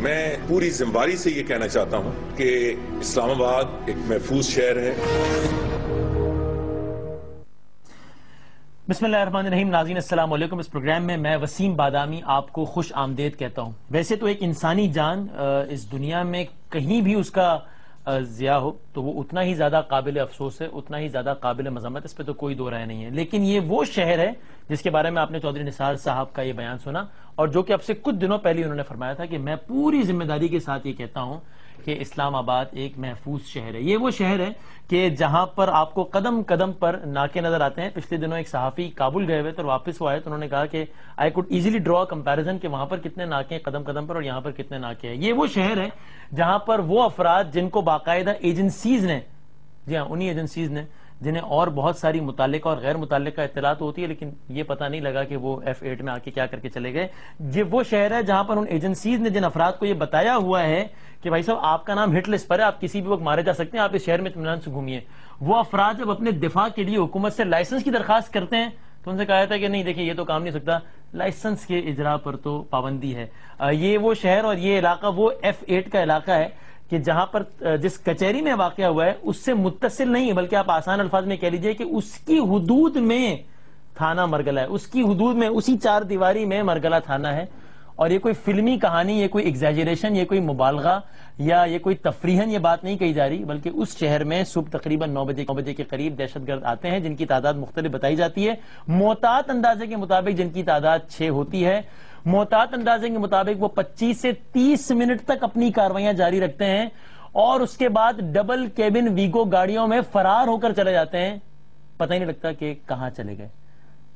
میں پوری ذمہ سے یہ کہنا چاہتا ہوں کہ اسلام آباد ایک محفوظ شہر ہے۔ بسم اللہ الرحمن الرحیم۔ ناظرین السلام علیکم۔ اس پروگرام میں وسیم بادامی آپ کو خوش آمدید کہتا ہوں۔ ویسے تو ایک انسانی جان اس دنیا میں کہیں بھی اس کا ضیاع ہو تو وہ اتنا ہی زیادہ قابل افسوس ہے، اتنا ہی زیادہ قابل مذمت، اس پہ تو کوئی دو رائے نہیں ہے۔ لیکن یہ وہ شہر ہے جس کے بارے میں آپ نے چودھری نثار صاحب کا یہ بیان سنا، اور جو کہ اب سے کچھ دنوں پہلے انہوں نے فرمایا تھا کہ میں پوری ذمہ داری کے ساتھ یہ کہتا ہوں کہ اسلام آباد ایک محفوظ شہر ہے۔ یہ وہ شہر ہے کہ جہاں پر آپ کو قدم قدم پر ناکے نظر آتے ہیں۔ پچھلے دنوں ایک صحافی کابل گئے ہوئے تھے اور واپس وہ آئے تو انہوں نے کہا کہ I could easily draw comparison کہ وہاں پر کتنے ناکے ہیں قدم قدم پر اور یہاں پر کتنے ناکے ہیں۔ یہ وہ شہر ہے جہاں پر وہ افراد جن کو باقاعدہ ایجنسیز نے، جی ہاں انہی ایجنسیز نے جنہیں اور بہت ساری متعلقہ اور غیر متعلقہ اطلاعات ہوتی ہے لیکن یہ پتہ نہیں لگا کہ وہ F8 میں آ کے کیا کر کے چلے گئے۔ یہ وہ شہر ہے جہاں پر ان ایجنسیز نے جن افراد کو یہ بتایا ہوا ہے کہ بھائی صاحب آپ کا نام ہٹ لسٹ پر ہے، آپ کسی بھی وقت مارے جا سکتے ہیں، آپ اس شہر میں اطمینان سے گھومیے، وہ افراد جب اپنے دفاع کے لیے حکومت سے لائسنس کی درخواست کرتے ہیں تو ان سے کہا تھا کہ نہیں دیکھیں یہ تو کام نہیں سکتا، لائسنس کے اجرا پر تو پابندی ہے۔ یہ وہ شہر اور یہ علاقہ وہ F8 کا علاقہ ہے کہ جہاں پر جس کچہری میں واقع ہوا ہے اس سے متصل نہیں ہے، بلکہ آپ آسان الفاظ میں کہہ لیجئے کہ اس کی حدود میں تھانہ مرگلہ ہے، اس کی حدود میں اسی چار دیواری میں مرگلہ تھانہ ہے۔ اور یہ کوئی فلمی کہانی، یہ کوئی ایگزیجریشن، یہ کوئی مبالغہ یا یہ کوئی تفریحاً یہ بات نہیں کہی جا رہی، بلکہ اس شہر میں صبح تقریباً 9 بجے کے قریب دہشت گرد آتے ہیں جن کی تعداد مختلف بتائی جاتی ہے۔ محتاط اندازے کے مطابق جن کی تعداد 6 ہوتی ہے۔ محتاط اندازے کے مطابق وہ 25 سے 30 منٹ تک اپنی کارروائیاں جاری رکھتے ہیں اور اس کے بعد ڈبل کیبن ویگو گاڑیوں میں فرار ہو کر چلے جاتے ہیں، پتہ ہی نہیں لگتا کہ کہاں چلے گئے۔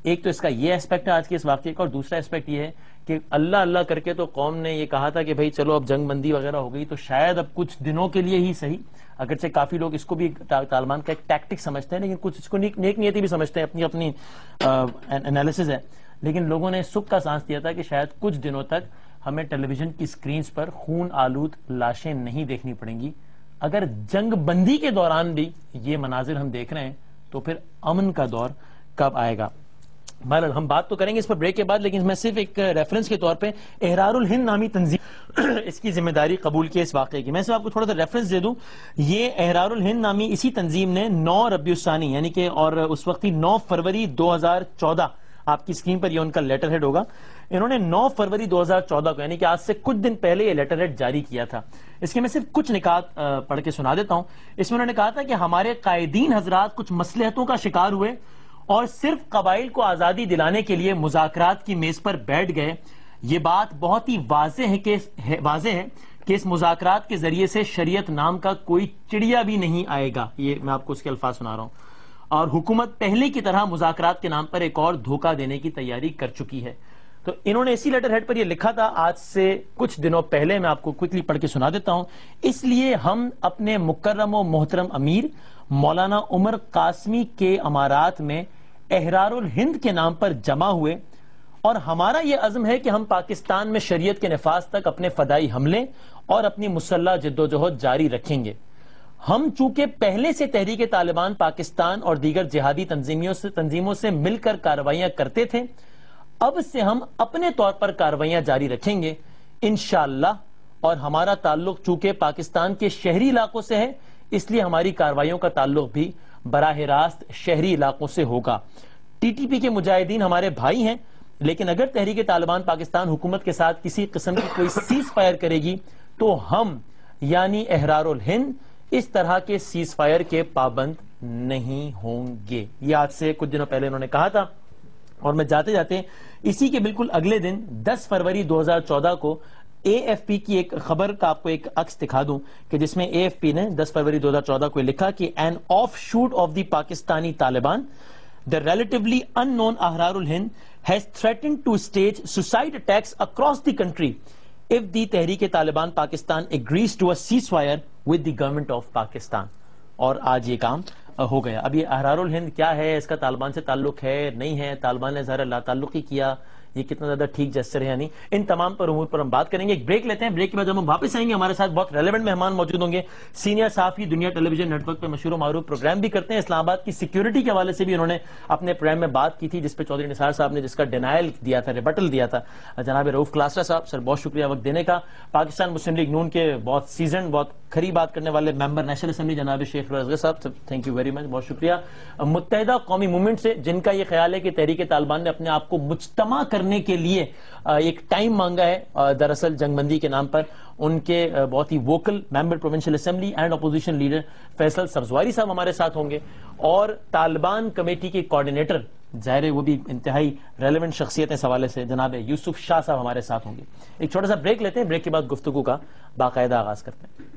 ایک تو اس کا یہ اسپیکٹ ہے آج کے اس واقعے کا، اور دوسرا اسپیکٹ یہ ہے کہ اللہ اللہ کر کے تو قوم نے یہ کہا تھا کہ بھائی چلو اب جنگ بندی وغیرہ ہو گئی تو شاید اب کچھ دنوں کے لیے ہی صحیح، اگرچہ کافی لوگ اس کو بھی طالبان کا ایک ٹیکٹک سمجھتے ہیں لیکن کچھ اس کو نیک نیتی بھی سمجھتے ہیں، اپنی اپنی انالیسز ہے، لیکن لوگوں نے سکھ کا سانس دیا تھا کہ شاید کچھ دنوں تک ہمیں ٹیلی ویژن کی سکرینز پر خون آلود لاشیں نہیں دیکھنی پڑیں گی۔ اگر جنگ بندی کے دوران بھی یہ مناظر ہم دیکھ رہے ہیں تو پھر امن کا دور کب آئے گا؟ بہرحال ہم بات تو کریں گے اس پر بریک کے بعد، لیکن میں صرف ایک ریفرنس کے طور پہ احرار الہند نامی تنظیم اس کی ذمہ داری قبول کی اس واقعے کی، میں صرف آپ کو تھوڑا سا ریفرنس دے دوں۔ یہ احرار الہند نامی اسی تنظیم نے 9 ربیع الثانی یعنی کہ اور اس وقت 9 فروری 2014، آپ کی اسکرین پر یہ ان کا لیٹر ہیڈ ہوگا، انہوں نے 9 فروری 2014 کو یعنی کہ آج سے کچھ دن پہلے یہ لیٹر ہیڈ جاری کیا تھا۔ اس کے میں صرف کچھ نکات پڑھ کے سنا دیتا ہوں۔ اس میں انہوں نے کہا تھا کہ ہمارے قائدین حضرات کچھ مصلحتوں کا شکار ہوئے اور صرف قبائل کو آزادی دلانے کے لیے مذاکرات کی میز پر بیٹھ گئے۔ یہ بات بہت ہی واضح ہے کہ اس مذاکرات کے ذریعے سے شریعت نام کا کوئی چڑیا بھی نہیں آئے گا۔ یہ میں آپ کو اس کے الفاظ سنا رہا ہوں۔ اور حکومت پہلے کی طرح مذاکرات کے نام پر ایک اور دھوکہ دینے کی تیاری کر چکی ہے۔ تو انہوں نے اسی لیٹر ہیڈ پر یہ لکھا تھا آج سے کچھ دنوں پہلے، میں آپ کو کوئکلی پڑھ کے سنا دیتا ہوں۔ اس لیے ہم اپنے مکرم و محترم امیر مولانا عمر قاسمی کے امارات میں احرار الہند کے نام پر جمع ہوئے اور ہمارا یہ عزم ہے کہ ہم پاکستان میں شریعت کے نفاذ تک اپنے فدائی حملے اور اپنی مسلح جدوجہد جاری رکھیں گے۔ ہم چونکہ پہلے سے تحریک طالبان پاکستان اور دیگر جہادی تنظیموں سے مل کر کارروائیاں کرتے تھے، اب سے ہم اپنے طور پر کارروائیاں جاری رکھیں گے انشاءاللہ، اور ہمارا تعلق چونکہ پاکستان کے شہری علاقوں سے ہے اس لیے ہماری کارروائیوں کا تعلق بھی براہ راست شہری علاقوں سے ہوگا۔ ٹی ٹی پی کے مجاہدین ہمارے بھائی ہیں، لیکن اگر تحریک طالبان پاکستان حکومت کے ساتھ کسی قسم کی کوئی سیز فائر کرے گی تو ہم یعنی احرار الہند اس طرح کے سیز فائر کے پابند نہیں ہوں گے۔ یہ آج سے کچھ دنوں پہلے انہوں نے کہا تھا۔ اور میں جاتے جاتے اسی کے بالکل اگلے دن 10 فروری 2014 کو اے ایف پی کی ایک خبر کا آپ کو ایک عکس دکھا دوں کہ جس میں اے ایف پی نے 10 فروری 2014 کو لکھا کہ an offshoot of the Pakistani Taliban the relatively unknown Ahrar al-Hind has threatened to stage suicide attacks across the country if the Tehreek-e-Taliban Pakistan agrees to a ceasefire with the government of Pakistan۔ اور آج یہ کام ہو گیا۔ اب یہ احرار الہند کیا ہے، اس کا طالبان سے تعلق ہے نہیں ہے، طالبان نے ظاہر لا تعلقی کیا یہ کتنا زیادہ ٹھیک جسچر ہے یا نہیں، ان تمام پر امور پر ہم بات کریں گے. ایک بریک لیتے ہیں، بریک کے بعد جب ہم واپس آئیں گے ہمارے ساتھ بہت ریلیونٹ مہمان موجود ہوں گے. سینئر صحافی، دنیا ٹیلی ویژن نیٹ ورک پہ مشہور و معروف پروگرام بھی کرتے ہیں، اسلام آباد کی سیکیورٹی کے حوالے سے بھی انہوں نے اپنے پروگرام میں بات کی تھی جس پہ چودھری نثار صاحب نے جس کا ڈینائل دیا تھا، ریبٹل دیا تھا. جناب رؤوف کلاسرا صاحب، سر بہت شکریہ وقت دینے کا. پاکستان مسلم لیگ نون کے بہت سیزن، بہت کھری بات کرنے والے ممبر نیشنل اسمبلی جناب شیخ اصغر صاحب، تھینک یو ویری مچ، بہت شکریہ. متحدہ قومی موومنٹ سے جن کا یہ خیال ہے کہ تحریک طالبان نے اپنے آپ کو مجتمع کرنے کے لیے ایک ٹائم مانگا ہے دراصل جنگ بندی کے نام پر، ان کے بہت ہی vocal member provincial assembly and opposition leader Faisal Sabzwari sahib ہمارے ساتھ ہوں گے، اور طالبان کمیٹی کے کوارڈینیٹر، ظاہر ہے وہ بھی انتہائی ریلیونٹ شخصیت اس حوالے سے، جناب یوسف شاہ صاحب ہمارے ساتھ ہوں گے. ایک چھوٹا سا بریک لیتے ہیں، بریک کے بعد گفتگو کا باقاعدہ آغاز کرتے ہیں.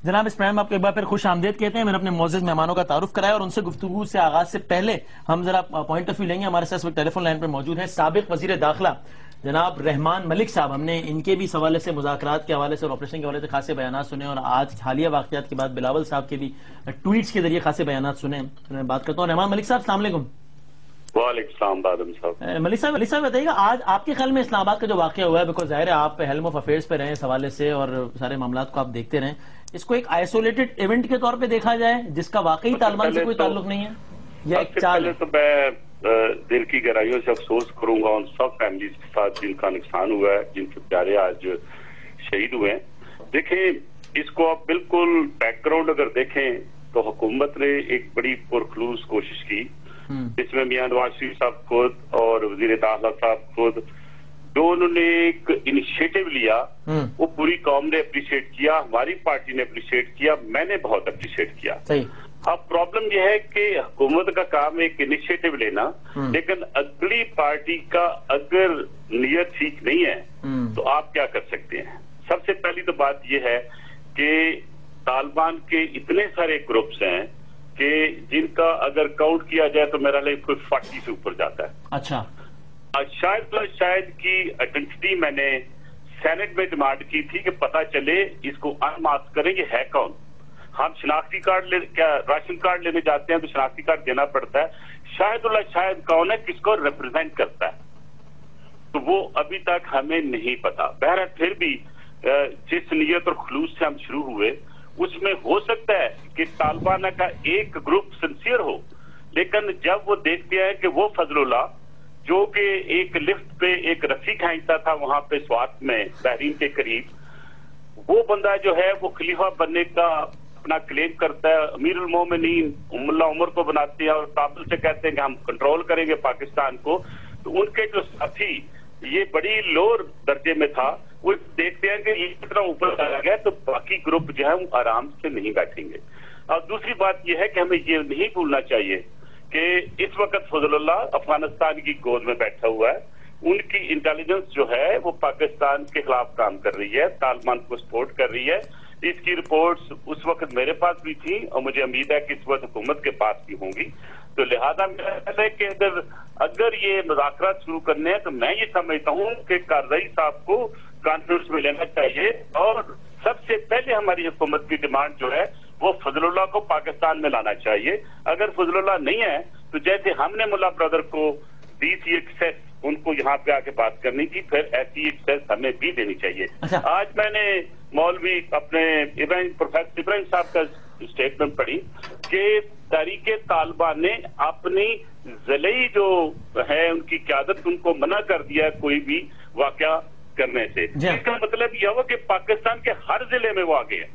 جناب اس پروگرام میں آپ کو ایک بار پھر خوش آمدید کہتے ہیں. میں نے اپنے معزز مہمانوں کا تعارف کرایا اور ان سے گفتگو سے آغاز سے پہلے ہم ذرا پوائنٹ آف ویو لیں گے. ہمارے ساتھ ٹیلی فون لائن پر موجود ہیں سابق وزیر داخلہ جناب رحمان ملک صاحب. ہم نے ان کے بھی اس حوالے سے، مذاکرات کے حوالے سے اور آپریشن کے حوالے سے خاصے بیانات سنے، اور آج حالیہ واقعات کے بعد بلاول صاحب کے بھی ٹویٹس کے ذریعے خاصے بیانات سنے. میں بات کرتا ہوں رحمان ملک صاحب، السلام علیکم. وعلیکم السلام بادم صاحب. ملک صاحب بتائیے گا آج آپ کے خیال میں اسلام آباد کا جو واقعہ ہوا ہے، بیکاز ظاہر ہے آپ ہیلم آف افیئرس پہ رہے اس حوالے سے اور سارے معاملات کو آپ دیکھتے رہیں، اس کو ایک آئسولیٹڈ ایونٹ کے طور پہ دیکھا جائے جس کا واقعی طالبان سے کوئی تعلق نہیں ہے، یا ایک چال ہے؟ تو میں دل کی گہرائیوں سے افسوس کروں گا ان سب فیملیز کے ساتھ جن کا نقصان ہوا ہے، جن کے پیارے آج شہید ہوئے ہیں. دیکھیں اس کو آپ بالکل بیک گراؤنڈ اگر دیکھیں تو حکومت نے ایک بڑی پرخلوص کوشش کی، جس میں میاں نواز شریف صاحب خود اور وزیر داخلہ صاحب خود، جو انہوں نے ایک انیشیٹو لیا وہ پوری قوم نے اپریشیٹ کیا، ہماری پارٹی نے اپریشیٹ کیا، میں نے بہت اپریشیٹ کیا. اب پرابلم یہ ہے کہ حکومت کا کام ایک انیشیٹو لینا، لیکن اگلی پارٹی کا اگر نیت ٹھیک نہیں ہے تو آپ کیا کر سکتے ہیں؟ سب سے پہلی تو بات یہ ہے کہ طالبان کے اتنے سارے گروپس ہیں کہ جن کا اگر کاؤنٹ کیا جائے تو میرا لئے کوئی 40 سے اوپر جاتا ہے. اچھا، شاید کی آئیڈینٹی میں نے سینٹ میں ڈیمانڈ کی تھی کہ پتہ چلے اس کو انماسک کریں یہ ہے کون. ہم شناختی کارڈ راشن کارڈ لینے جاتے ہیں تو شناختی کارڈ دینا پڑتا ہے. شاید کون ہے، کس کو ریپرزینٹ کرتا ہے، تو وہ ابھی تک ہمیں نہیں پتا. بہرحال پھر بھی جس نیت اور خلوص سے ہم شروع ہوئے اس میں ہو سکتا ہے کہ طالبان کا ایک گروپ سنسیئر ہو، لیکن جب وہ دیکھتے ہیں کہ وہ فضل اللہ جو کہ ایک لفٹ پہ ایک رسی کھینچتا تھا وہاں پہ سوات میں بحرین کے قریب، وہ بندہ جو ہے وہ خلیفہ بننے کا اپنا کلیم کرتا ہے، امیر المومنین اللہ عمر کو بناتے ہیں اور کابل سے کہتے ہیں کہ ہم کنٹرول کریں گے پاکستان کو. تو ان کے جو ساتھی یہ بڑی لوور درجے میں تھا، وہ دیکھتے ہیں کہ یہ کتنا اوپر چلا گیا تو باقی گروپ جو ہے وہ آرام سے نہیں بیٹھیں گے. اور دوسری بات یہ ہے کہ ہمیں یہ نہیں بھولنا چاہیے کہ اس وقت فضل اللہ افغانستان کی گود میں بیٹھا ہوا ہے. ان کی انٹیلیجنس جو ہے وہ پاکستان کے خلاف کام کر رہی ہے، طالبان کو سپورٹ کر رہی ہے. اس کی رپورٹس اس وقت میرے پاس بھی تھی اور مجھے امید ہے کہ اس وقت حکومت کے پاس بھی ہوں گی. تو لہذا میرا خیال ہے کہ اگر یہ مذاکرات شروع کرنے ہیں تو میں یہ سمجھتا ہوں کہ کارزئی صاحب کو کانفرنس میں لینا چاہیے، اور سب سے پہلے ہماری حکومت کی ڈیمانڈ جو ہے وہ فضل اللہ کو پاکستان میں لانا چاہیے. اگر فضل اللہ نہیں ہے تو جیسے ہم نے ملا برادر کو دی تھی ایکسیس ان کو یہاں پہ آ کے بات کرنی تھی، پھر ایسی ایکسیس ہمیں بھی دینی چاہیے. آج میں نے مولوی اپنے پروفیسر ابراہیم صاحب کا اسٹیٹمنٹ پڑھی کہ تحریک طالبان نے اپنی ضلعی جو ہے ان کی قیادت ان کو منع کر دیا کوئی بھی واقعہ کرنے سے. اس کا مطلب یہ ہوا کہ پاکستان کے ہر ضلع میں وہ آگے ہیں.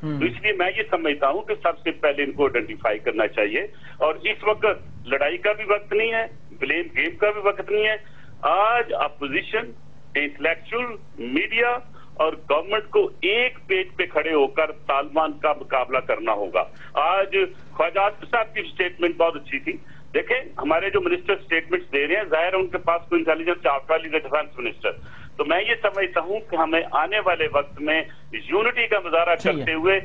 تو اس لیے میں یہ سمجھتا ہوں کہ سب سے پہلے ان کو آئیڈینٹیفائی کرنا چاہیے، اور اس وقت لڑائی کا بھی وقت نہیں ہے، بلیم گیم کا بھی وقت نہیں ہے. آج اپوزیشن، انٹلیکچوئل، میڈیا اور گورنمنٹ کو ایک پیج پہ کھڑے ہو کر طالبان کا مقابلہ کرنا ہوگا. آج خواجہ صاحب کی اسٹیٹمنٹ بہت اچھی تھی. دیکھیں ہمارے جو منسٹر اسٹیٹمنٹس دے رہے ہیں، ظاہر ہے ان کے پاس کوئی انٹیلیجنس چاہتا ہے، ڈیفینس منسٹر. تو میں یہ سمجھتا ہوں کہ ہمیں آنے والے وقت میں یونٹی کا مظاہرہ کرتے ہوئے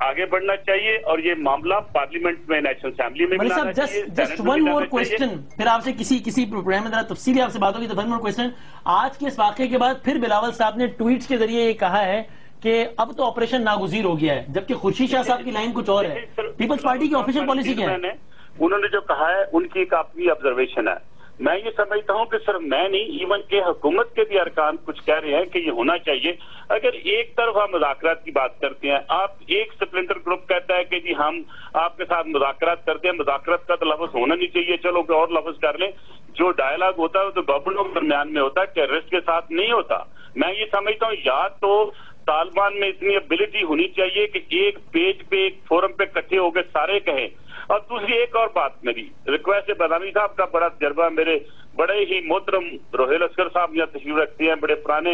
آگے بڑھنا چاہیے، اور یہ معاملہ پارلیمنٹ میں، نیشنل اسمبلی میں لانا چاہیے. جسٹ ون مور کوسچن، پھر آپ سے کسی پروگرام میں ذرا تفصیلی آپ سے بات ہوگی. تو ون مور کوسچن، آج کے اس واقعے کے بعد پھر بلاول صاحب نے ٹویٹس کے ذریعے یہ کہا ہے کہ اب تو آپریشن ناگزیر ہو گیا ہے، جبکہ خورشید شاہ صاحب کی لائن کچھ اور ہے. پیپلز پارٹی کی آفیشیل پالیسی کیا ہے؟ انہوں نے جو کہا ہے ان کی ایک اپنی آبزرویشن ہے. میں یہ سمجھتا ہوں کہ صرف میں نہیں، ایون کہ حکومت کے بھی ارکان کچھ کہہ رہے ہیں کہ یہ ہونا چاہیے. اگر ایک طرف ہم مذاکرات کی بات کرتے ہیں، آپ ایک سپلنٹر گروپ کہتا ہے کہ جی ہم آپ کے ساتھ مذاکرات کرتے ہیں، مذاکرات کا تو لفظ ہونا نہیں چاہیے، چلو کوئی اور لفظ کر لیں. جو ڈائلاگ ہوتا ہے وہ تو گورنمنٹوں کے درمیان میں ہوتا ہے، ٹیررسٹ کے ساتھ نہیں ہوتا. میں یہ سمجھتا ہوں یا تو طالبان میں اتنی ایبلٹی ہونی چاہیے کہ ایک پیج پہ ایک فورم پہ اکٹھے ہو کے سارے کہیں. اور دوسری ایک اور بات میری ریکویسٹ ہے، بادامی صاحب کا بڑا تجربہ، میرے بڑے ہی محترم روہیل اسکر صاحب یہاں تشریف رکھتے ہیں، بڑے پرانے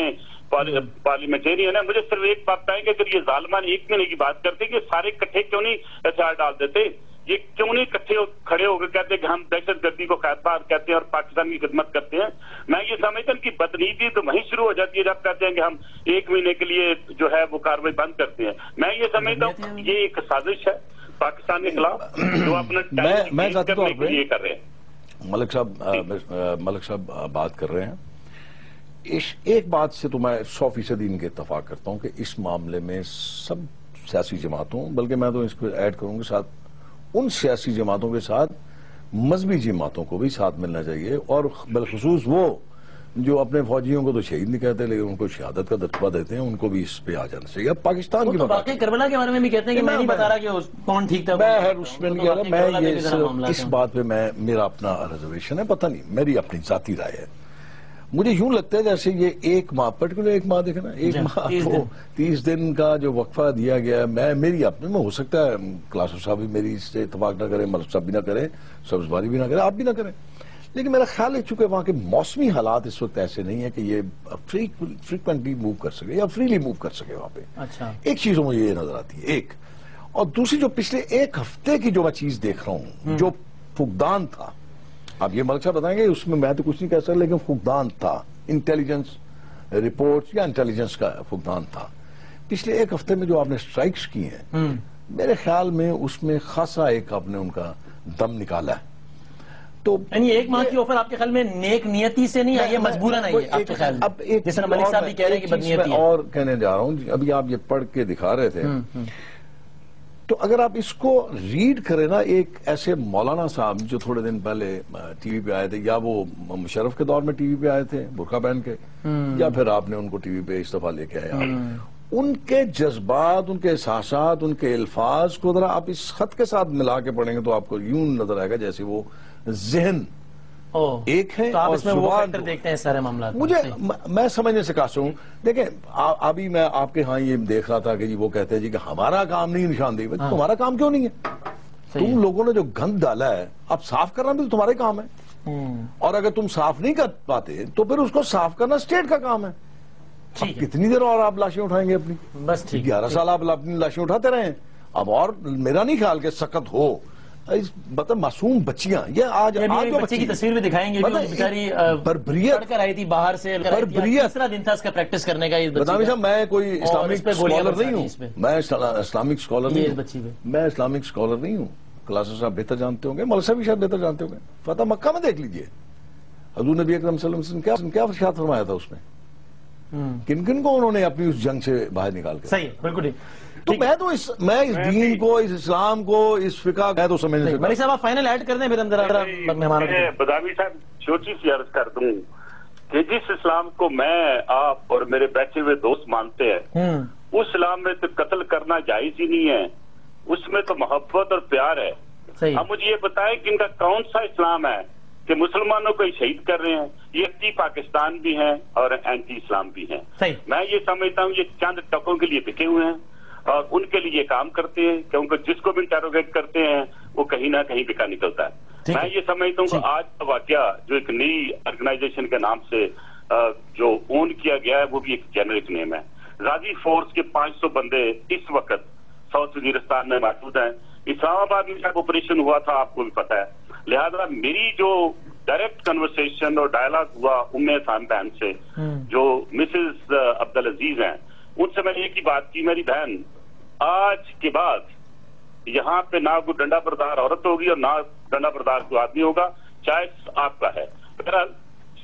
پارلیمنٹرین ہیں. مجھے صرف ایک بات بتائیں کہ اگر یہ ظالمان ایک مہینے کی بات کرتے کہ سارے اکٹھے کیوں نہیں ہتھیار ڈال دیتے؟ یہ کیوں نہیں اکٹھے کھڑے ہو کے کہتے کہ ہم دہشت گردی کو خیر بات کہتے ہیں اور پاکستان کی خدمت کرتے ہیں؟ میں یہ سمجھتا ہوں کہ بدنیتی تو وہیں شروع ہو جاتی ہے جب کہتے ہیں کہ ہم ایک مہینے کے لیے جو ہے وہ کاروائی بند کرتے ہیں. میں یہ سمجھتا ہوں یہ ایک سازش ہے پاکستان کے خلاف جو اپنا ٹائم کرنے کے لیے کر رہے ہیں. ملک صاحب بات کر رہے ہیں. ایک بات سے تو میں 100% ان کے اتفاق کرتا ہوں کہ اس معاملے میں سب سیاسی جماعتوں، بلکہ میں تو اس کو ایڈ کروں گا ساتھ ان سیاسی جماعتوں کے ساتھ مذہبی جماعتوں کو بھی ساتھ ملنا چاہیے، اور بالخصوص وہ جو اپنے فوجیوں کو تو شہید نہیں کہتے لیکن ان کو شہادت کا درجہ دیتے ہیں، ان کو بھی اس پہ آ جانا چاہیے. اب پاکستان کی واقعی کربلا کے بارے میں بھی کہتے ہیں کہ میں نہیں بتا رہا کہ کون ٹھیک تھا، میں اس میں نہیں کہہ رہا. میں یہ اس بات پہ میرا اپنا ریزرویشن ہے، پتہ نہیں، میری اپنی ذاتی رائے ہے. مجھے یوں لگتا ہے جیسے یہ ایک ماہ پرٹیکولر ایک ماہ دیکھنا، ایک ماہ کو 30 دن کا جو وقفہ دیا گیا ہے، میری اپنے میں ہو سکتا ہے کلاسر صاحب بھی میری اس سے اتفاق نہ کریں، ملک صاحب بھی نہ کریں، سبز باری بھی نہ کریں، آپ بھی نہ کریں، لیکن میرا خیال ہے چونکہ وہاں کے موسمی حالات اس وقت ایسے نہیں ہیں کہ یہ فریکوینٹلی موو کر سکے یا فریلی موو کر سکے وہاں پہ. ایک چیز مجھے یہ نظر آتی ہے، ایک اور دوسری جو پچھلے ایک ہفتے کی جو میں چیز دیکھ رہا ہوں، جو فقدان تھا، اب یہ ملک صاحب بتائیں گے اس میں تو کچھ نہیں کہہ سکتا، لیکن فقدان تھا، انٹیلیجنس رپورٹس یا انٹیلیجنس کا فقدان تھا. پچھلے ایک ہفتے میں جو آپ نے سٹرائکس کی ہیں، میرے خیال میں اس میں خاصا ایک آپ نے ان کا دم نکالا ہے. تو یعنی ایک ماہ کی آفر آپ کے خیال میں نیک نیتی سے نہیں ہے، یہ مجبوراً ہے آپ کے خیال میں؟ جس طرح ملک صاحب بھی کہہ رہے ہیں کہ بدنیتی ہے. اور کہنے جا رہا ہوں، ابھی آپ یہ پڑھ کے دکھا رہے تھے، تو اگر آپ اس کو ریڈ کریں نا، ایک ایسے مولانا صاحب جو تھوڑے دن پہلے ٹی وی پہ آئے تھے، یا وہ مشرف کے دور میں ٹی وی پہ آئے تھے برقع پہن کے، یا پھر آپ نے ان کو ٹی وی پہ اس دفعہ لے کے آئے، ان کے جذبات، ان کے احساسات، ان کے الفاظ کو ذرا آپ اس خط کے ساتھ ملا کے پڑھیں گے تو آپ کو یوں نظر آئے گا جیسے وہ ذہن ایک ہے اور زبان دیکھتے ہیں سارے معاملات. مجھے میں سمجھنے سے قاصر ہوں. دیکھیں ابھی میں آپ کے ہاں یہ دیکھ رہا تھا کہ جی وہ کہتے ہیں جی کہ ہمارا کام نہیں نشاندہی. تمہارا کام کیوں نہیں ہے؟ تم لوگوں نے جو گند ڈالا ہے اب صاف کرنا بھی تو تمہارے کام ہے، اور اگر تم صاف نہیں کر پاتے تو پھر اس کو صاف کرنا اسٹیٹ کا کام ہے. کتنی دیر اور آپ لاشیں اٹھائیں گے اپنی؟ بس 11 سال آپ اپنی لاشیں اٹھاتے رہے. اب اور میرا نہیں خیال کہ سخت ہو، مطلب معصوم بچیاں، یہ آج جو بچے کی تصویر بھی دکھائیں گے، بیچاری بربریت کر آئی تھی باہر سے، تیسرا دن تھا اس کا پریکٹس کرنے کا. بتائیں صاحب میں کوئی اسلامک اسکالر نہیں ہوں، میں اسلامک اسکالر نہیں ہوں، میں اسلامک اسکالر نہیں ہوں. کلاسر صاحب بہتر جانتے ہوں گے، ملک صاحب بھی شاید بہتر جانتے ہوں گے. فتح مکہ میں دیکھ لیجئے حضور نبی اکرم صلی اللہ علیہ وسلم نے کیا ارشاد فرمایا تھا اس میں، کن کن کو انہوں نے اپنی اس جنگ سے باہر نکال کے. صحیح، بالکل. تو میں اس دین کو، اس اسلام کو، اس فقہ میں تو سمجھنے سے. ملک صاحب آپ فائنل ایڈ کر دیں پھر ہم ذرا مہمانوں کو. بدامی صاحب چھوٹی سی عرض کر دوں کہ جس اسلام کو میں، آپ اور میرے بیٹھے ہوئے دوست مانتے ہیں، اس اسلام میں تو قتل کرنا جائز ہی نہیں ہے، اس میں تو محبت اور پیار ہے. اب مجھے یہ بتائیں کہ ان کا کون سا اسلام ہے کہ مسلمانوں کو شہید کر رہے ہیں؟ یہ اینٹی پاکستان بھی ہیں اور اینٹی اسلام بھی ہیں. میں یہ سمجھتا ہوں یہ چند ٹکوں کے لیے بکے ہوئے ہیں اور ان کے لیے کام کرتے ہیں، کیونکہ جس کو بھی انٹروگیٹ کرتے ہیں وہ کہیں نہ کہیں بکا نکلتا ہے. میں یہ سمجھتا ہوں کہ آج کا واقعہ جو ایک نئی آرگنائزیشن کے نام سے جو اون کیا گیا ہے، وہ بھی ایک جنرک نیم ہے. غازی فورس کے 500 بندے اس وقت ساؤتھ وزیرستان میں موجود ہیں. اسلام آباد میں جب آپریشن ہوا تھا آپ کو بھی پتا ہے. لہذا میری جو ڈائریکٹ کنورسیشن اور ڈائلاگ ہوا ام احسان بہن سے، جو مسز عبدالعزیز ہیں، ان سے میں نے ایک ہی بات کی، میری بہن آج کے بعد یہاں پہ نہ کوئی ڈنڈا بردار عورت ہوگی اور نہ ڈنڈا بردار کوئی آدمی ہوگا، چائے آپ کا ہے. بہرحال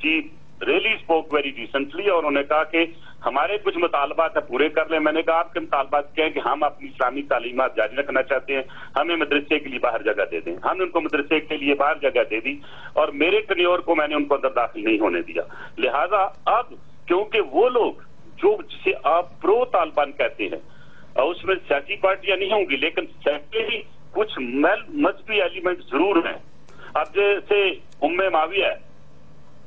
she really spoke very decently, اور انہوں نے کہا کہ ہمارے کچھ مطالبات پورے کر لیں. میں نے کہا آپ کے مطالبات کیا ہیں کہ ہم اپنی اسلامی تعلیمات جاری رکھنا چاہتے ہیں, ہمیں مدرسے کے لیے باہر جگہ دے دیں. ہم نے ان کو مدرسے کے لیے باہر جگہ دے دی اور میرے ٹینیور کو میں نے ان کو اندر داخل نہیں ہونے دیا. لہذا اب کیونکہ وہ لوگ جو جسے آپ پرو طالبان کہتے ہیں اور اس میں سیاسی پارٹیاں نہیں ہوں گی لیکن سیکولری کچھ مذہبی ایلیمنٹ ضرور ہیں. اب جیسے معاویہ ہے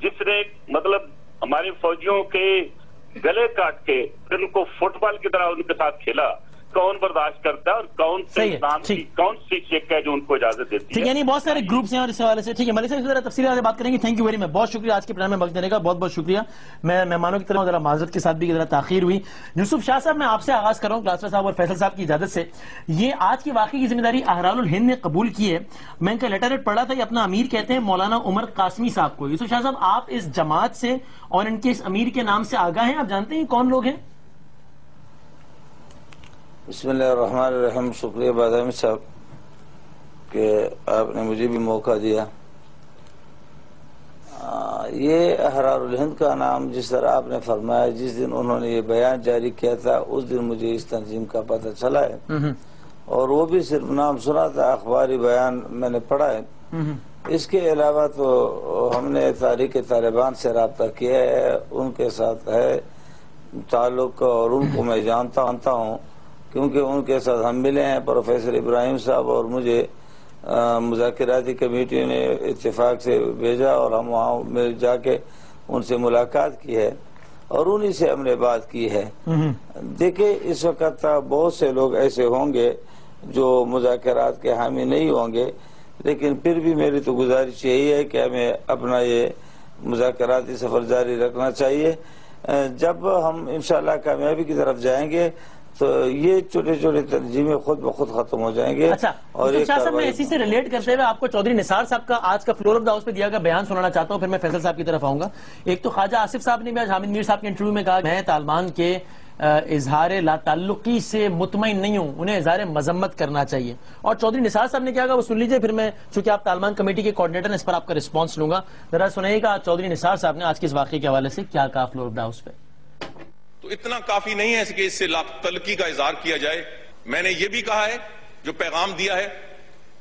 جس نے مطلب ہمارے فوجیوں کے گلے کاٹ کے پھر ان کو فٹ بال کی طرح ان کے ساتھ کھیلا, کون برداشت کرتا ہے اور کون سے اسلام کی کون سی شک ہے جو ان کو اجازت دیتی ہے. یعنی بہت سارے گروپس ہیں اور اس حوالے سے ٹھیک ہے ملک صاحب ذرا تفصیل سے بات کریں گے. تھینک یو ویری مچ, بہت شکریہ آج کے پروگرام میں وقت دینے کا, بہت بہت شکریہ. میں مہمانوں کی طرف ذرا معذرت کے ساتھ بھی ذرا تاخیر ہوئی. یوسف شاہ صاحب میں آپ سے آغاز کر رہا ہوں کلاسرا صاحب اور فیصل صاحب کی اجازت سے. یہ آج کی واقعے کی ذمہ داری احرار الہند نے قبول کی ہے. میں ان کا لیٹر پڑھ رہا تھا, یہ اپنا امیر کہتے ہیں مولانا عمر قاسمی صاحب کو. یوسف شاہ صاحب آپ اس جماعت سے اور ان کے اس امیر کے نام سے آگاہ ہیں, آپ جانتے ہیں کون لوگ ہیں؟ بسم اللہ الرحمن الرحیم. شکریہ بادامی صاحب کہ آپ نے مجھے بھی موقع دیا. یہ احرار الہند کا نام جس طرح آپ نے فرمایا, جس دن انہوں نے یہ بیان جاری کیا تھا اس دن مجھے اس تنظیم کا پتہ چلا ہے اور وہ بھی صرف نام سنا تھا, اخباری بیان میں نے پڑھا ہے. اس کے علاوہ تو ہم نے تحریک طالبان سے رابطہ کیا ہے, ان کے ساتھ ہے تعلق اور ان کو میں جانتا ہوں کیونکہ ان کے ساتھ ہم ملے ہیں. پروفیسر ابراہیم صاحب اور مجھے مذاکراتی کمیٹی نے اتفاق سے بھیجا اور ہم وہاں میں جا کے ان سے ملاقات کی ہے اور انہی سے ہم نے بات کی ہے. دیکھیں اس وقت بہت سے لوگ ایسے ہوں گے جو مذاکرات کے حامی نہیں ہوں گے, لیکن پھر بھی میری تو گزارش یہی ہے کہ ہمیں اپنا یہ مذاکراتی سفر جاری رکھنا چاہیے. جب ہم انشاءاللہ کامیابی کی طرف جائیں گے تو یہ چھوٹے چھوٹے تنظیمیں خود بخود ختم ہو جائیں گے. اچھا شاہ صاحب, میں اسی سے ریلیٹ کرتے ہوئے آپ کو چودھری نثار صاحب کا آج کا فلور آف دا ہاؤس پہ دیا گیا بیان سنانا چاہتا ہوں, پھر میں فیصل صاحب کی طرف آؤں گا. ایک تو خواجہ آصف صاحب نے بھی آج حامد میر صاحب کے انٹرویو میں کہا میں طالبان کے اظہار لا تعلقی سے مطمئن نہیں ہوں, انہیں اظہار مذمت کرنا چاہیے. اور چودھری نثار صاحب نے کیا کہا وہ سن لیجئے, پھر میں چونکہ آپ طالبان کمیٹی کے کوارڈینیٹر ہیں اس پر آپ کا رسپانس لوں گا. ذرا سنائیے گا چودھری نثار صاحب نے آج کے اس واقعے کے حوالے سے کیا کہا فلور آف دا ہاؤس پہ. تو اتنا کافی نہیں ہے کہ اس سے لا تعلقی کا اظہار کیا جائے. میں نے یہ بھی کہا ہے, جو پیغام دیا ہے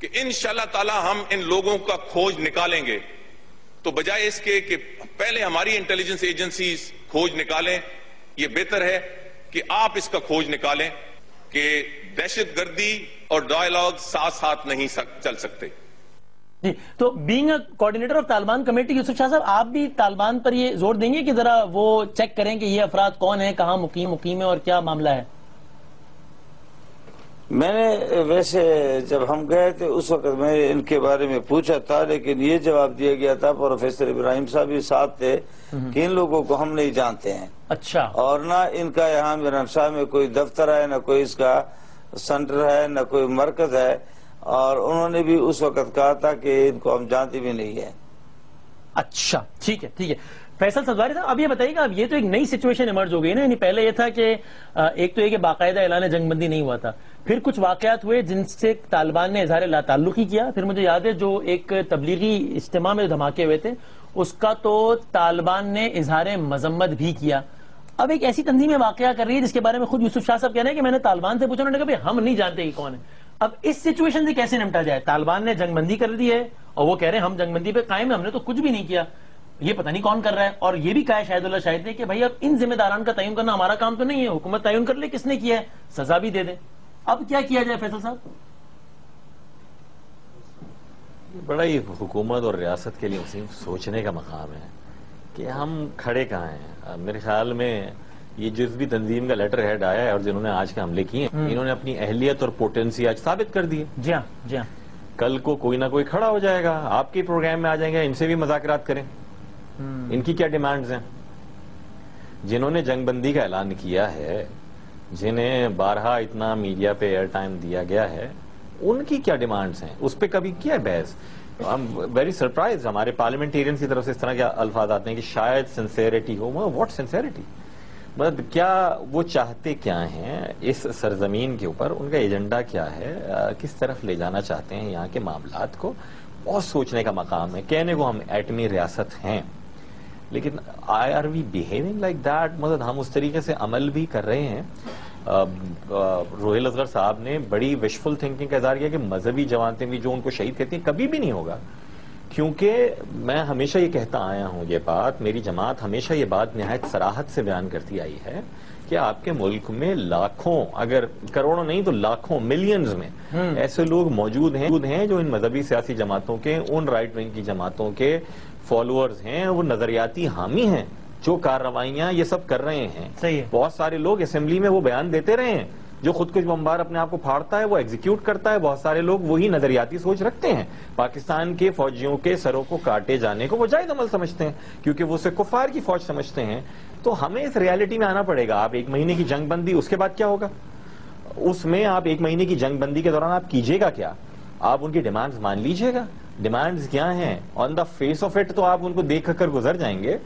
کہ انشاءاللہ تعالی ہم ان لوگوں کا کھوج نکالیں گے, تو بجائے اس کے کہ پہلے ہماری انٹیلیجنس ایجنسیز کھوج نکالیں, یہ بہتر ہے کہ آپ اس کا کھوج نکالیں کہ دہشت گردی اور ڈائیلاگ ساتھ ساتھ نہیں چل سکتے. جی, تو being a coordinator of Taliban committee, Yousuf Shah sahib آپ بھی طالبان پر یہ زور دیں گے کہ ذرا وہ چیک کریں کہ یہ افراد کون ہیں, کہاں مقیم ہے اور کیا معاملہ ہے؟ میں نے ویسے جب ہم گئے تھے اس وقت میں نے ان کے بارے میں پوچھا تھا, لیکن یہ جواب دیا گیا تھا, پروفیسر ابراہیم صاحب بھی ساتھ تھے, کہ ان لوگوں کو ہم نہیں جانتے ہیں. اچھا. اور نہ ان کا یہاں میرانشاہ میں کوئی دفتر ہے, نہ کوئی اس کا سینٹر ہے, نہ کوئی مرکز ہے, اور انہوں نے بھی اس وقت کہا تھا کہ ان کو ہم جانتے بھی نہیں ہیں. اچھا ٹھیک ہے. فیصل سبزواری صاحب اب یہ بتائیے گا, اب یہ تو ایک نئی سچویشن ایمرج ہو گئی نا, یعنی پہلے یہ تھا کہ ایک تو یہ کہ باقاعدہ اعلان جنگ بندی نہیں ہوا تھا, پھر کچھ واقعات ہوئے جن سے طالبان نے اظہار لا تعلقی کیا, پھر مجھے یاد ہے جو ایک تبلیغی اجتماع میں دھماکے ہوئے تھے اس کا تو طالبان نے اظہار مذمت بھی کیا. اب ایک ایسی تنظیم واقعہ کر رہی ہے جس کے بارے میں خود یوسف شاہ صاحب کہہ رہے ہیں کہ میں نے طالبان سے پوچھا, انہوں نے کہا ہم نہیں جانتے کہ کون ہے. اب اس سچویشن سے کیسے نمٹا جائے؟ طالبان نے جنگ بندی کر دی ہے اور وہ کہہ رہے ہیں ہم جنگ بندی پہ قائم ہیں, ہم نے تو کچھ بھی نہیں کیا, یہ پتہ نہیں کون کر رہا ہے. اور یہ بھی کہا شاہد اللہ شاہد نے کہ بھائی اب ان ذمہ داران کا تعین کرنا ہمارا کام تو نہیں ہے, حکومت تعین کر لے کس نے کیا ہے, سزا بھی دے دے. اب کیا کیا جائے فیصل صاحب؟ بڑا ہی حکومت اور ریاست کے لیے وسیم سوچنے کا مقام ہے کہ ہم کھڑے کہاں ہیں. میرے خیال میں یہ جس بھی تنظیم کا لیٹر ہیڈ آیا ہے اور جنہوں نے آج کے حملے کیے ہیں, انہوں نے اپنی اہلیت اور پوٹینسی آج ثابت کر دی ہے. جی ہاں. کل کو کوئی نہ کوئی کھڑا ہو جائے گا, آپ کے پروگرام میں آ جائیں گے, ان سے بھی مذاکرات کریں, ان کی کیا ڈیمانڈز ہیں. جنہوں نے جنگ بندی کا اعلان کیا ہے, جنہیں بارہا اتنا میڈیا پہ ایئر ٹائم دیا گیا ہے, ان کی کیا ڈیمانڈز ہیں, اس پہ کبھی کیا بحث. I'm very surprised ہمارے پارلیمنٹیرینز کی طرف سے اس طرح کے الفاظ آتے ہیں کہ شاید سنسیریٹی ہو. واٹ سنسیریٹی, مطلب کیا وہ چاہتے کیا ہیں اس سرزمین کے اوپر, ان کا ایجنڈا کیا ہے, کس طرف لے جانا چاہتے ہیں یہاں کے معاملات کو. بہت سوچنے کا مقام ہے. کہنے کو ہم ایٹمی ریاست ہیں, لیکن are we behaving like that? مطلب ہم اس طریقے سے عمل بھی کر رہے ہیں. روہیل اصغر صاحب نے بڑی وشفل تھنکنگ کا اظہار کیا کہ مذہبی جماعتیں بھی جو ان کو شہید کہتی ہیں، کبھی بھی نہیں ہوگا. کیونکہ میں ہمیشہ یہ کہتا آیا ہوں، یہ بات میری جماعت ہمیشہ یہ بات نہایت صراحت سے بیان کرتی آئی ہے کہ آپ کے ملک میں لاکھوں، اگر کروڑوں نہیں تو لاکھوں، ملینز میں ایسے لوگ موجود ہیں جو ان مذہبی سیاسی جماعتوں کے، ان رائٹ ونگ کی جماعتوں کے فالوورز ہیں، وہ نظریاتی حامی ہیں. جو کارروائیاں یہ سب کر رہے ہیں، بہت سارے لوگ اسمبلی میں وہ بیان دیتے رہے ہیں. جو خود کش بمبار اپنے آپ کو پھاڑتا ہے وہ ایگزیکیوٹ کرتا ہے. بہت سارے لوگ وہی نظریاتی سوچ رکھتے ہیں. پاکستان کے فوجیوں کے سروں کو کاٹے جانے کو وہ جائز عمل سمجھتے ہیں کیونکہ وہ اسے کفار کی فوج سمجھتے ہیں. تو ہمیں اس ریالٹی میں آنا پڑے گا. آپ 1 مہینے کی جنگ بندی، اس کے بعد کیا ہوگا؟ اس میں آپ 1 مہینے کی جنگ بندی کے دوران آپ کیجئے گا کیا؟ آپ ان کی ڈیمانڈز مان لیجئے گا. ڈیمانڈز کیا ہیں؟ آن دا فیس آف اٹ تو آپ ان کو دیکھ کر گزر جائیں گے،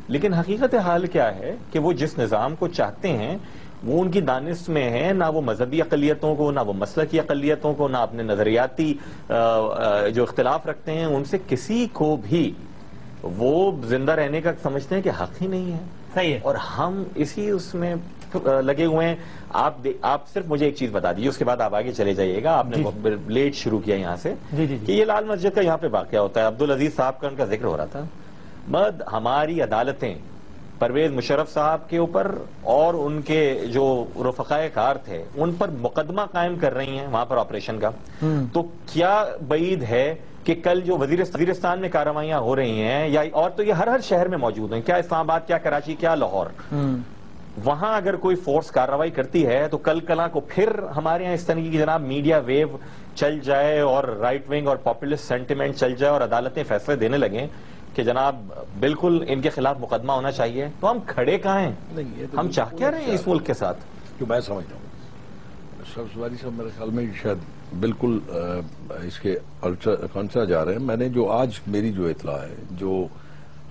لیکن حقیقت حال کیا ہے کہ وہ جس نظام کو چاہتے ہیں وہ ان کی دانش میں ہے. نہ وہ مذہبی اقلیتوں کو، نہ وہ مسلکی اقلیتوں کو، نہ اپنے نظریاتی جو اختلاف رکھتے ہیں ان سے کسی کو بھی وہ زندہ رہنے کا سمجھتے ہیں کہ حق ہی نہیں ہے. صحیح ہے. اور ہم اسی اس میں لگے ہوئے ہیں. آپ صرف مجھے ایک چیز بتا دیجیے، اس کے بعد آپ آگے چلے جائیے گا. آپ نے لیٹ شروع کیا یہاں سے کہ یہ لال مسجد کا یہاں پہ واقعہ ہوتا ہے. عبدالعزیز صاحب کا ان کا ذکر ہو رہا تھا. ہماری عدالتیں پرویز مشرف صاحب کے اوپر اور ان کے جو رفقائے کار تھے ان پر مقدمہ قائم کر رہی ہیں وہاں پر آپریشن کا. تو کیا بعید ہے کہ کل جو وزیرستان میں کارروائیاں ہو رہی ہیں، یا اور تو یہ ہر شہر میں موجود ہیں، کیا اسلام آباد، کیا کراچی، کیا لاہور، وہاں اگر کوئی فورس کارروائی کرتی ہے تو کل کلاں کو پھر ہمارے یہاں اس طرح کی جناب میڈیا ویو چل جائے اور رائٹ ونگ اور پاپولسٹ سینٹیمنٹ چل جائے اور عدالتیں فیصلے دینے لگیں کہ جناب بالکل ان کے خلاف مقدمہ ہونا چاہیے، تو ہم کھڑے کہاں ہیں؟ ہم چاہ کیا رہے ہیں اس ملک کے ساتھ؟ جو میں سمجھتا ہوں سبزواری صاحب میرے خیال میں شاید بالکل اس کے کنسرا جا رہے ہیں. میں نے جو آج میری جو اطلاع ہے، جو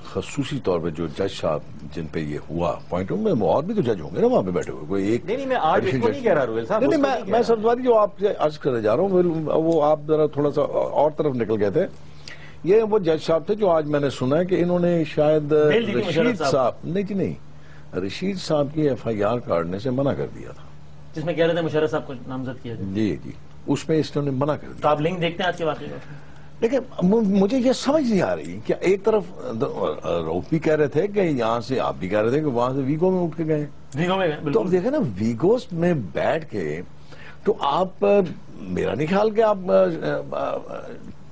خصوصی طور پہ جو جج صاحب جن پہ یہ ہوا پوائنٹوں میں، اور بھی تو جج ہوں گے نا وہاں پہ بیٹھے ہوئے. کوئی ایک نہیں میں آج اس کو نہیں کہہ رہا روہیل صاحب. نہیں میں سبزواری جو آپ سے عرض کرنے جا رہا ہوں وہ آپ ذرا تھوڑا سا اور طرف نکل گئے تھے. یہ وہ جج صاحب تھے جو آج میں نے سنا ہے کہ انہوں نے شاید رشید صاحب نہیں رشید صاحب کی FIR کاٹنے سے منع کر دیا تھا، جس میں کہہ رہے تھے مشرف صاحب کو نامزد کیا جائے. جی اس میں اس نے منع کر دیا. تو آپ لنک دیکھتے ہیں آج کے واقعے کا؟ لیکن مجھے یہ سمجھ نہیں آ رہی کہ ایک طرف روف بھی کہہ رہے تھے کہ یہاں سے آپ بھی کہہ رہے تھے کہ وہاں سے ویگو میں اٹھ کے گئے. تو اب دیکھیں نا ویگوز میں بیٹھ کے تو آپ، میرا نہیں خیال کہ آپ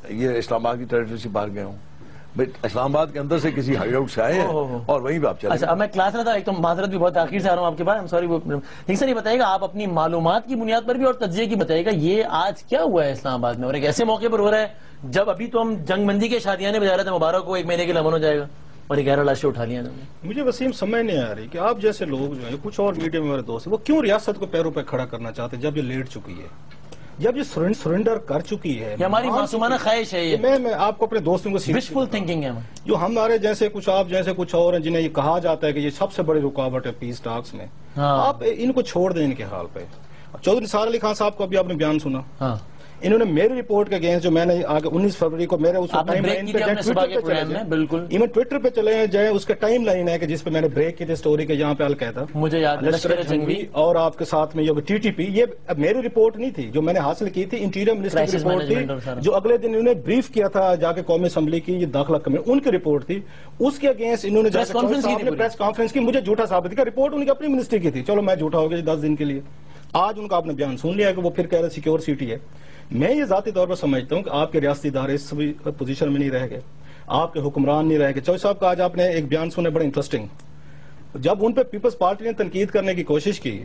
یہ اسلام آباد کی ٹریٹری سے باہر گئے ہوں. اسلام آباد کے اندر سے کسی ہائی آؤٹ سے آئے ہیں اور وہیں پہ آپ چلے. اچھا اب میں کلاس میں تھا، ایک تو معذرت بھی بہت آخر سے آ رہا ہوں آپ کے پاس، سوری. لیکن سر یہ بتائیے گا، آپ اپنی معلومات کی بنیاد پر بھی اور تجزیے کی بتائیے گا، یہ آج کیا ہوا ہے اسلام آباد میں اور ایک ایسے موقع پر ہو رہا ہے جب ابھی تو ہم جنگ بندی کے شادیانے بجا رہے تھے، مبارک کو 1 مہینے کے لیے امن ہو جائے گا، اور 11 لاشیں اٹھا لیا. مجھے وسیم سمجھ نہیں آ رہی کہ آپ جیسے لوگ جو ہیں، کچھ اور میڈیا میں میرے دوست ہیں، وہ کیوں ریاست کو پیروں پہ کھڑا کرنا چاہتے ہیں جب یہ لیٹ چکی ہے، جب یہ سرنڈر کر چکی ہے. یہ ہماری معصومانہ خواہش ہے. یہ میں آپ کو اپنے دوستوں کو وشفل تھنکنگ ہے جو ہمارے جیسے کچھ آپ جیسے کچھ اور ہیں جنہیں یہ کہا جاتا ہے کہ یہ سب سے بڑی رکاوٹ ہے پیس ٹاکس میں. آپ ان کو چھوڑ دیں ان کے حال پہ. چودھری نثار علی خان صاحب کو ابھی آپ نے بیان سنا، انہوں نے میری رپورٹ کے اگینسٹ جو میں نے آگے 19 فروری کو میرے اس ٹائم لائن پہ بالکل ایون ٹویٹر پہ چلے جائیں، اس کا ٹائم لائن ہے کہ جس پہ میں نے بریک کی تھی سٹوری کے یہاں پہ القاعدہ مجھے یاد لشکر جنگی اور آپ کے ساتھ میں یہ TTP. یہ میری رپورٹ نہیں تھی جو میں نے حاصل کی تھی، انٹیریئر منسٹر کی رپورٹ تھی جو اگلے دن انہوں نے بریف کیا تھا جا کے قومی اسمبلی کی، یہ داخلہ کمیٹی ان کی رپورٹ تھی. اس کے اگینسٹ انہوں نے پریس کانفرنس کی، مجھے جھوٹا ثابت کیا. رپورٹ ان کی اپنی منسٹری کی تھی، چلو میں جھوٹا ہو گیا 10 دن کے لیے. آج ان کا آپ نے بیان سن لیا کہ وہ پھر کہہ رہے سیکیور سٹی ہے. میں یہ ذاتی طور پر سمجھتا ہوں کہ آپ کے ریاستی ادارے اس پوزیشن میں نہیں رہ گئے، آپ کے حکمران نہیں رہ گئے. چوہدری صاحب کا آج آپ نے ایک بیان سنے بڑا انٹرسٹنگ، جب ان پہ پیپلز پارٹی نے تنقید کرنے کی کوشش کی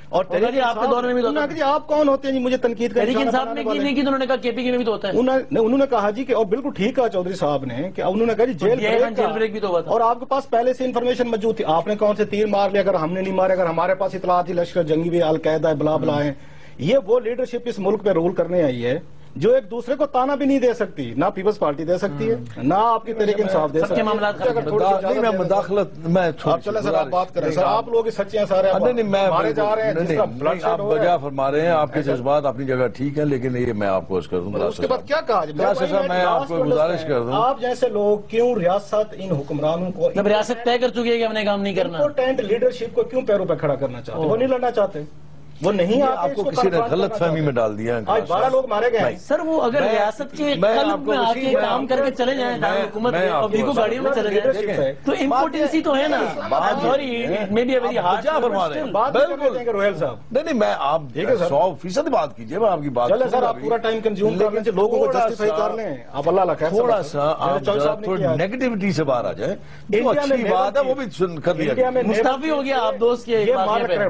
اور آپ کے دور میں بھی ہوتا ہے. آپ کون ہوتے ہیں جی مجھے تنقید کرنے کی؟ انہوں نے کہا KPK میں بھی تو ہوتا ہے. انہوں نے کہا جی کہ اور بالکل ٹھیک کہا چودھری صاحب نے کہ انہوں نے کہا جی جیل بریک بھی تو ہوا تھا اور آپ کے پاس پہلے سے انفارمیشن موجود تھی. آپ نے کون سے تیر مار لیا؟ اگر ہم نے نہیں مارے، اگر ہمارے پاس اطلاعات تھی لشکر جنگی بھی القاعدہ بلا بلا ہے. یہ وہ لیڈرشپ اس ملک پہ رول کرنے آئی ہے جو ایک دوسرے کو تانا بھی نہیں دے سکتی، نہ پیپلز پارٹی دے سکتی ہے، نہ آپ کی تحریک انصاف دے سب کے سکتی معاملات نہیں میں مداخلت میں آپ چلیں سر، آپ بات کریں سر، آپ لوگ سچے ہیں سارے، مارے جا رہے ہیں، جس طرح بلڈ آپ بجا فرما رہے ہیں، آپ کے جذبات اپنی جگہ ٹھیک ہیں، لیکن یہ میں آپ کو اس کر دوں، اس کے بعد کیا کہا جائے؟ میں آپ کو گزارش کر دوں، آپ جیسے لوگ کیوں ریاست ان حکمرانوں کو، جب ریاست طے کر چکی ہے کہ ہم نے کام نہیں کرنا، امپورٹنٹ لیڈرشپ کو کیوں پیروں پہ کھڑا کرنا چاہتے؟ وہ نہیں لڑنا چاہتے، وہ نہیں آپ کو کسی نے غلط فہمی میں ڈال دیا ہے۔ آج 12 لوگ مارے گئے ہیں سر، وہ اگر ریاست کے قلب میں آ کے کام کر کے چلے جائیں حکومت میں اور دیکھو گاڑیوں میں چلے جائیں تو امپورٹنسی تو ہے نا۔ سوری میں بھی ابھی ہاتھ فرما رہے ہیں، بات بالکل روہیل صاحب، نہیں میں آپ 100% بات کیجئے، میں آپ کی بات چلے سر، آپ پورا ٹائم کنزیوم کر لیں، لوگوں کو جسٹیفائی کر لیں، آپ اللہ خیر تھوڑا سا آپ نیگیٹیوٹی سے باہر آ جائیں، جو اچھی بات ہے وہ بھی کر دیا انڈیا میں مستعفی ہو گیا آپ دوست کے،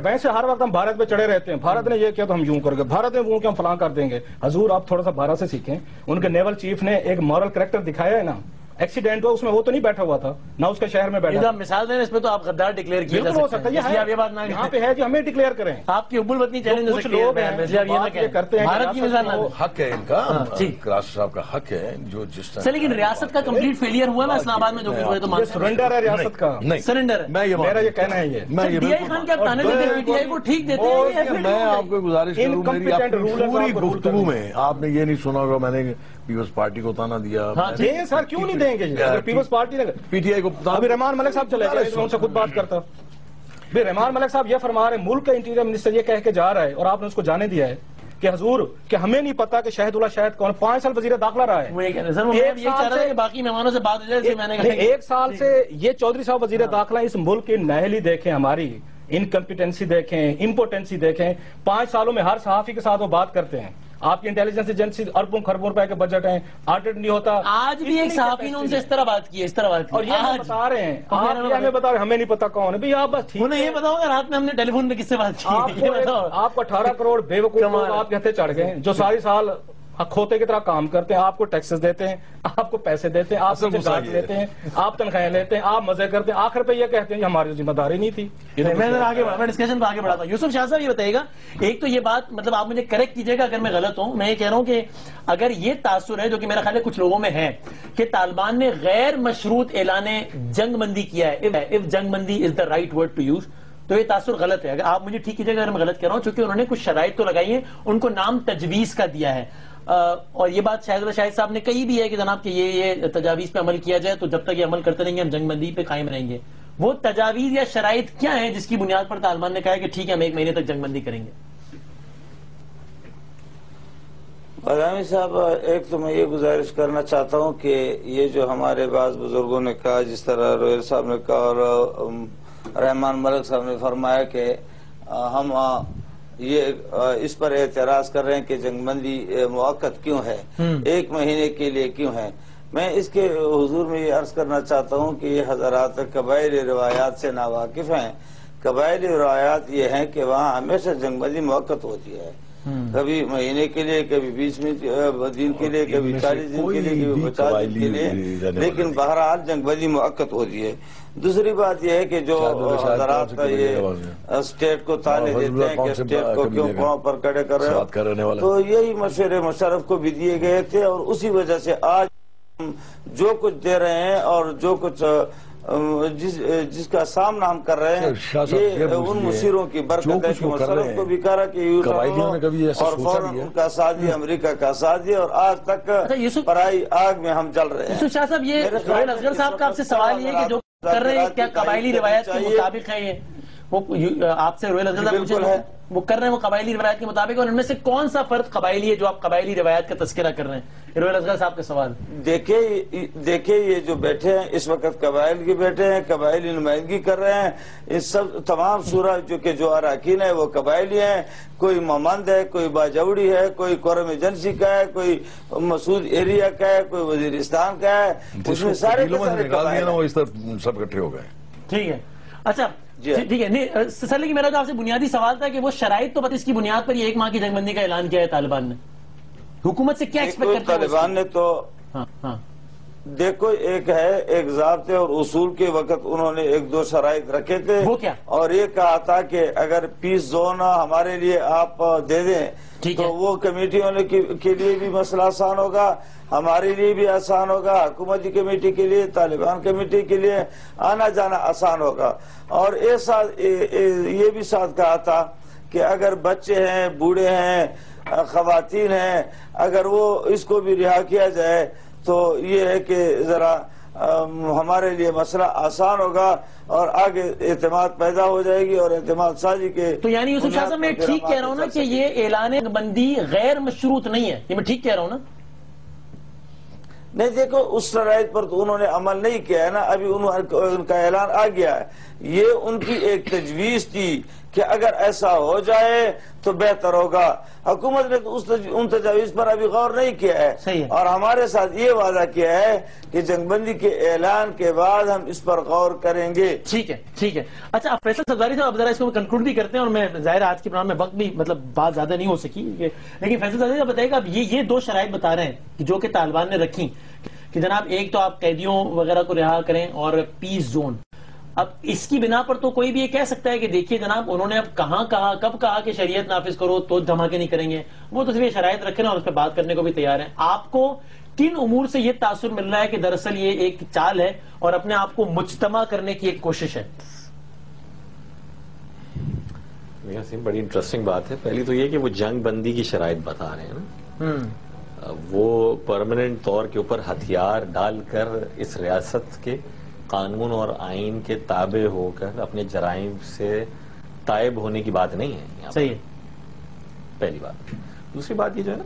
ویسے ہر وقت ہم بھارت پہ چڑے رہتے ہیں، بھارت نے یہ کیا تو ہم یوں کر گئے، بھارت نے وہ کیا ہم فلاں کر دیں گے۔ حضور آپ تھوڑا سا بھارت سے سیکھیں، ان کے نیول چیف نے ایک مورل کریکٹر دکھایا ہے نا، ایکسیڈنٹ ہوا اس میں وہ تو نہیں بیٹھا ہوا تھا نہ اس کے شہر میں بیٹھا، مثال دیں اس پہ تو آپ غدار ڈکلیئر کیا جا سکتا ہے، یہ بات نہ یہاں پہ ہے کہ ہمیں ڈکلیئر کریں، آپ کی ابول وطنی چیلنج کچھ لوگ ہیں کرتے ہیں، بھارت کی مثال حق ہے ان کا، کراس صاحب کا حق ہے جو جس طرح، لیکن ریاست کا کمپلیٹ فیلئر ہوا نا اسلام آباد میں جو کچھ ہوئے تو سرنڈر ہے ریاست کا، نہیں سرنڈر ہے، میرا یہ کہنا ہے، یہ ڈی آئی خان کے آپ تانے دیتے ہیں، پی ٹی آئی کو ٹھیک دیتے ہیں، میں آپ کو گزارش کروں، میری پوری گفتگو میں آپ نے یہ نہیں سنا ہوگا میں نے پیپلز پارٹی کو تانا دیا، دیں سر کیوں نہیں دیں گے؟ پیپلز پارٹی نے پی ٹی آئی کو، ابھی رحمان ملک صاحب چلے گئے، میں ان سے خود بات کرتا، بھی رحمان ملک صاحب یہ فرما رہے ہیں، ملک کا انٹیریئر منسٹر یہ کہہ کے جا رہا ہے اور آپ نے اس کو جانے دیا ہے کہ حضور کہ ہمیں نہیں پتا کہ شاہد اللہ شاہد کون، 5 سال وزیر داخلہ رہا ہے، باقی مہمانوں سے بات ہو جائے، 1 سال سے یہ چودھری صاحب وزیر داخلہ، اس ملک کی نااہلی دیکھیں، ہماری انکمپیٹنسی دیکھیں، امپورٹنسی دیکھیں، 5 سالوں میں ہر صحافی کے ساتھ وہ بات کرتے ہیں، آپ کی انٹیلیجنس ایجنسی اربوں خربوں روپے کے بجٹ ہیں، آڈٹ نہیں ہوتا، آج بھی ایک صحافی نے ان سے اس طرح بات کی، اور یہ ہمیں بتا رہے ہیں، آپ ہمیں بتا رہے ہیں، ہمیں نہیں پتا کون ہے، آپ بس ٹھیک ہے، یہ بتاؤ گا رات میں ہم نے ٹیلی فون پہ کس سے بات کی، آپ کو 18 کروڑ بے وقوف لوگ آپ کے ہتھے چڑھ گئے جو ساری سال کھوتے کی طرح کام کرتے ہیں، آپ کو ٹیکسز دیتے ہیں، آپ کو پیسے دیتے ہیں، آپ سے گاٹ لیتے ہیں، آپ تنخواہیں لیتے ہیں، آپ مزے کرتے ہیں، آخر پہ یہ کہتے ہیں کہ ہماری ذمہ داری نہیں تھی۔ میں ڈسکشن پہ آگے بڑھاتا ہوں۔ یوسف شاہ صاحب یہ بتائیے گا، ایک تو یہ بات مطلب آپ مجھے کریکٹ کیجیے گا اگر میں غلط ہوں، میں یہ کہہ رہا ہوں کہ اگر یہ تاثر ہے جو کہ میرا خیال ہے کچھ لوگوں میں ہے کہ طالبان نے غیر مشروط اعلان جنگ بندی کیا ہے، if جنگ بندی is the right word to use, تو یہ تاثر غلط ہے، اگر آپ مجھے ٹھیک کیجیے گا اگر میں غلط کہہ رہا ہوں، چونکہ انہوں نے کچھ شرائط تو لگائی ہیں، ان کو نام تجویز کا دیا ہے، اور یہ بات شاہد صاحب نے کہی بھی ہے کہ جناب کہ یہ تجاویز پہ عمل کیا جائے تو جب تک یہ عمل کرتے رہیں گے ہم جنگ بندی پہ قائم رہیں گے۔ وہ تجاویز یا شرائط کیا ہیں جس کی بنیاد پر طالبان نے کہا ہے کہ ٹھیک ہے ہم 1 مہینے تک جنگ بندی کریں گے؟ بادامی صاحب، ایک تو میں یہ گزارش کرنا چاہتا ہوں کہ یہ جو ہمارے بعض بزرگوں نے کہا، جس طرح روہیل صاحب نے کہا اور رحمان ملک صاحب نے فرمایا کہ ہم یہ اس پر اعتراض کر رہے ہیں کہ جنگ بندی موقت کیوں ہے، 1 مہینے کے لیے کیوں ہے۔ میں اس کے حضور میں یہ عرض کرنا چاہتا ہوں کہ یہ حضرات قبائلی روایات سے ناواقف ہیں۔ قبائلی روایات یہ ہیں کہ وہاں ہمیشہ جنگ بندی موقت ہوتی ہے، کبھی مہینے کے لیے، کبھی 20 دن کے لیے، کبھی 40 دن کے لیے، کبھی 50 دن کے لیے، لیکن بہرحال جنگ بندی موقت ہوتی ہے۔ دوسری بات یہ ہے کہ جو حضرات یہ اسٹیٹ کو تانے دیتے ہیں کہ اسٹیٹ کو کیوں پاؤں پر کھڑے کر رہے ہو، تو یہی مشورے مشرف کو بھی دیے گئے تھے، اور اسی وجہ سے آج ہم جو کچھ دے رہے ہیں اور جو کچھ جس کا سامنا ہم کر رہے ہیں، یہ ان مشیروں کی برکت ہے کہ مشرف کو بھی کہا کہ اور فوراً ان کا ساتھ دیا، امریکہ کا ساتھ دیا، اور آج تک پرائی آگ میں ہم جل رہے ہیں۔ یوسف شاہ صاحب، یہ روہیل اصغر صاحب کا آپ سے سوال یہ ہے کہ جو کر رہے ہیں کیا قبائلی روایت کے مطابق ہے؟ یہ وہ آپ سے روہیل اصغر صاحب پوچھے وہ کر رہے ہیں وہ قبائلی روایت کے مطابق، اور ان میں سے کون سا فرد قبائلی ہے جو آپ قبائلی روایت کا تذکرہ کر رہے ہیں؟ روہیل اصغر صاحب کا سوال دیکھیں یہ جو بیٹھے ہیں اس وقت قبائل کے بیٹھے ہیں، قبائلی نمائندگی کر رہے ہیں، اس سب تمام شورا جو اراکین ہے وہ قبائلی ہیں، کوئی ممند ہے، کوئی باجوڑی ہے، کوئی قورم ایجنسی کا ہے، کوئی مسعود ایریا کا ہے، کوئی وزیرستان کا ہے، اس میں سارے سب اکٹھے ہو گئے۔ ٹھیک ہے، اچھا ٹھیک ہے سر، لیکن میرا جو آپ سے بنیادی سوال تھا کہ وہ شرائط تو اس کی بنیاد پر یہ 1 ماہ کی جنگ بندی کا اعلان کیا ہے طالبان نے، حکومت سے کیا ایکسپیکٹ کرتے ہیں؟ طالبان نے تو دیکھو ایک ہے، ایک ضابطے اور اصول کے وقت انہوں نے ایک دو شرائط رکھے تھے، وہ کیا؟ اور یہ کہا تھا کہ اگر پیس زون ہمارے لیے آپ دے دیں تو وہ کمیٹیوں کے لیے بھی مسئلہ آسان ہوگا، ہمارے لیے بھی آسان ہوگا، حکومتی کمیٹی کے لیے، طالبان کمیٹی کے لیے آنا جانا آسان ہوگا۔ اور یہ بھی ساتھ کہا تھا کہ اگر بچے ہیں، بوڑھے ہیں، خواتین ہیں، اگر وہ اس کو بھی رہا کیا جائے تو یہ ہے کہ ذرا ہمارے لیے مسئلہ آسان ہوگا اور آگے اعتماد پیدا ہو جائے گی اور اعتماد سازی کے۔ تو یعنی یوسف شاہ صاحب میں ٹھیک کہہ رہا ہوں نا کہ یہ اعلان بندی غیر مشروط نہیں ہے، یہ میں ٹھیک کہہ رہا ہوں نا؟ نہیں، دیکھو اس شرائط پر تو انہوں نے عمل نہیں کیا ہے نا، ابھی ان کا اعلان آ گیا ہے۔ یہ ان کی ایک تجویز تھی کہ اگر ایسا ہو جائے تو بہتر ہوگا، حکومت نے تو ان تجاویز پر ابھی غور نہیں کیا ہے، اور ہمارے ساتھ یہ وعدہ کیا ہے کہ جنگ بندی کے اعلان کے بعد ہم اس پر غور کریں گے۔ ٹھیک ہے، ٹھیک ہے۔ اچھا فیصل صفداری صاحب، اب ذرا اس کو کنکلوڈ بھی کرتے ہیں، اور میں ظاہر آج کے پروگرام میں وقت بھی بات زیادہ نہیں ہو سکی، لیکن فیصل صفداری صاحب بتائیے گا، اب یہ دو شرائط بتا رہے ہیں جو کہ طالبان نے رکھی کہ جناب ایک تو آپ قیدیوں وغیرہ کو رہا کریں اور پیس زون، اب اس کی بنا پر تو کوئی بھی یہ کہہ سکتا ہے کہ دیکھیے جناب انہوں نے اب کہاں کہا، کب کہا کہ شریعت نافذ کرو تو دھماکے نہیں کریں گے، وہ تو صرف یہ شرائط رکھیں اور اس پہ بات کرنے کو بھی تیار ہیں۔ آپ کو کن امور سے یہ تاثر مل رہا ہے کہ دراصل یہ ایک چال ہے اور اپنے آپ کو مجتمع کرنے کی ایک کوشش ہے؟ بڑی انٹرسٹنگ بات ہے۔ پہلی تو یہ کہ وہ جنگ بندی کی شرائط بتا رہے ہیں نا، وہ پرماننٹ طور کے اوپر ہتھیار ڈال کر اس ریاست کے قانون اور آئین کے تابع ہو کر اپنے جرائم سے تائب ہونے کی بات نہیں ہے۔ صحیح ہے، پہلی بات۔ دوسری بات یہ جو ہے نا